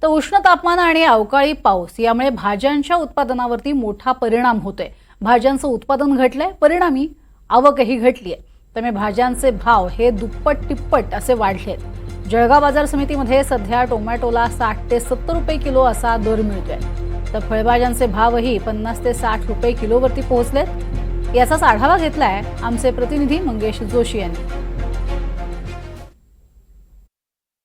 तर उष्ण तापमान आणि अवकाळी पाऊस यामुळे भाज्यांच्या उत्पादनावरती मोठा परिणाम होतोय। भाज्यांचं उत्पादन घटलंय, परिणामी आवकही घटलीय। त्यामुळे भाज्यांचे भाव हे दुप्पट तिप्पट असे वाढलेत। जळगाव बाजार समितीमध्ये सध्या टोमॅटोला 60 ते 70 रुपये किलो असा दर मिळतोय। तर फळभाज्यांचे भावही 50 ते 60 रुपये किलोवरती पोहोचलेत। याचाच आढावा घेतलाय आमचे प्रतिनिधी मंगेश जोशी यांनी।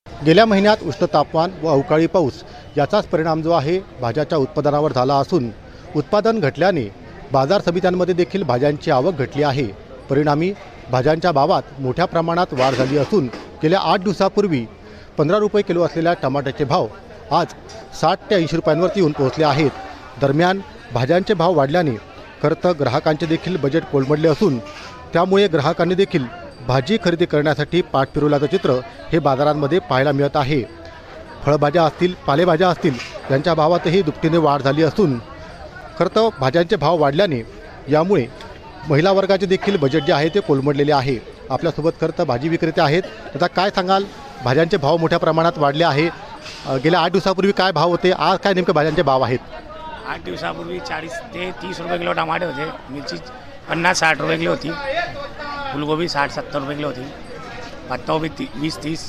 गेल्या महिन्यात उष्ण तापमान व अवकाळी पाऊस याचाच परिणाम जो आहे भाज्याच्या उत्पादनावर झाला असून उत्पादन घटल्याने बाजार समित्यांमध्ये देखील भाज्यांची आवक घटली आहे। परिणामी भाज्यांच्या भावात मोठ्या प्रमाणात वाढ झाली असून गेल्या 8 दिवसापूर्वी 15 रुपये किलो असलेल्या टमाट्याचे भाव आज 60 ते 80 रुपयांवरती येऊन पोहोचले आहेत। दरम्यान भाज्यांचे भाव वाढल्याने खरं तर ग्राहकांचे देखील बजेट कोलमडले असून त्यामुळे ग्राहकांनी देखील भाजी खरेदी करण्यासाठी पाठ फिरवल्याचं चित्र हे बाजारांमध्ये पाहायला मिळत आहे। फळभाज्या असतील, पालेभाज्या असतील यांच्या भावातही दुपटीने वाढ झाली असून खरं तर भाज्यांचे भाव वाढल्याने यामुळे महिला वर्गाचे देखील बजेट जे आहे ते कोलमडलेले आहे। आपल्यासोबत खरं तर भाजी विक्रेते आहेत। आता काय सांगाल, भाज्यांचे भाव मोठ्या प्रमाणात वाढले आहे। गेल्या 8 दिवसापूर्वी काय भाव होते, आज काय नेमके भाज्यांचे भाव आहेत? 8 दिवसापूर्वी 40 ते 30 रुपये किलो टमाटे होते, मिरची 50-60 रुपये किलो होती, फुलगोबी 60-70 रुपये किलो होती, पत्तागोबी 20-30।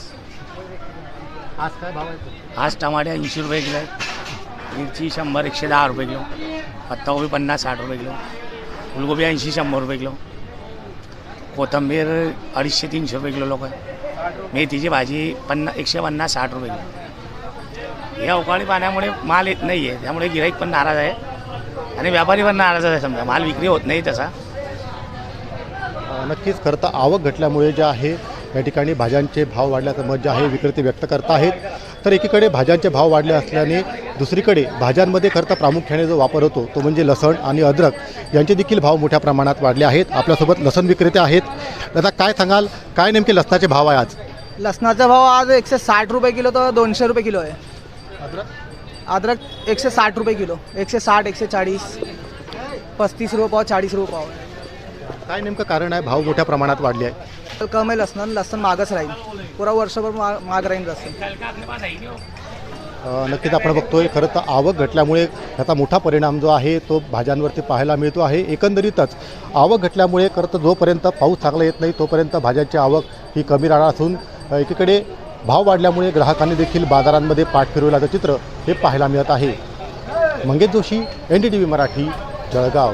आज काय भाव आहे? आज टमाटे 80 रुपये किलो आहे, मिरची 100-110 रुपये किलो, पत्तागोबी 50-60 रुपये किलो, फुलगोबी 80-100 रुपये किलो, कोथिंबीर 250-300 रुपये किलो लोक आहे, मेथीची भाजी 150-60 रुपये किलो। हे अवकाळी पाण्यामुळे माल येत नाही आहे, त्यामुळे गिराईक पण नाराज आहे आणि व्यापारी पण नाराज आहे। समजा माल विक्री होत नाही तसा। नक्कीच खरं तर आवक घटल्यामुळे जे आहे या ठिकाणी भाज्यांचे भाव वाढल्याचं मत जे आहे विक्रेते व्यक्त करत आहेत। तर एकीकडे भाज्यांचे भाव वाढले असल्याने दुसरीकडे भाज्यांमध्ये खरं तर प्रामुख्याने जो वापर होतो तो म्हणजे लसण आणि अद्रक यांचे देखील भाव मोठ्या प्रमाणात वाढले आहेत। आपल्यासोबत लसण विक्रेते आहेत। आता काय सांगाल, काय नेमके लसणाचे भाव आहे आज? लसणाचा भाव आज 160 रुपये किलो तर 200 रुपये किलो आहे। अदरक 160 रुपये किलो, 160, 140, 35 रुपये पाव, 40 रुपये पाव आहे। काय नेमकं कारण आहे भाव मोठ्या प्रमाणात वाढले आहे? कम आहे लसण मागच राहील, पुरा वर्षभर माग राहील लसण। नक्कीच आपण बघतोय खरं तर आवक घटल्यामुळे त्याचा मोठा परिणाम जो आहे तो भाज्यांवरती पाहायला मिळतो आहे। एकंदरीतच आवक घटल्यामुळे खरं तर जोपर्यंत पाऊस चांगला येत नाही तोपर्यंत भाज्यांची आवक ही कमी राहणार असून एकीकडे भाव वाढल्यामुळे ग्राहकांनी देखील बाजारांमध्ये पाठ फिरवल्याचं चित्र हे पाहायला मिळत आहे। मंगेश जोशी, NDTV मराठी, जळगाव।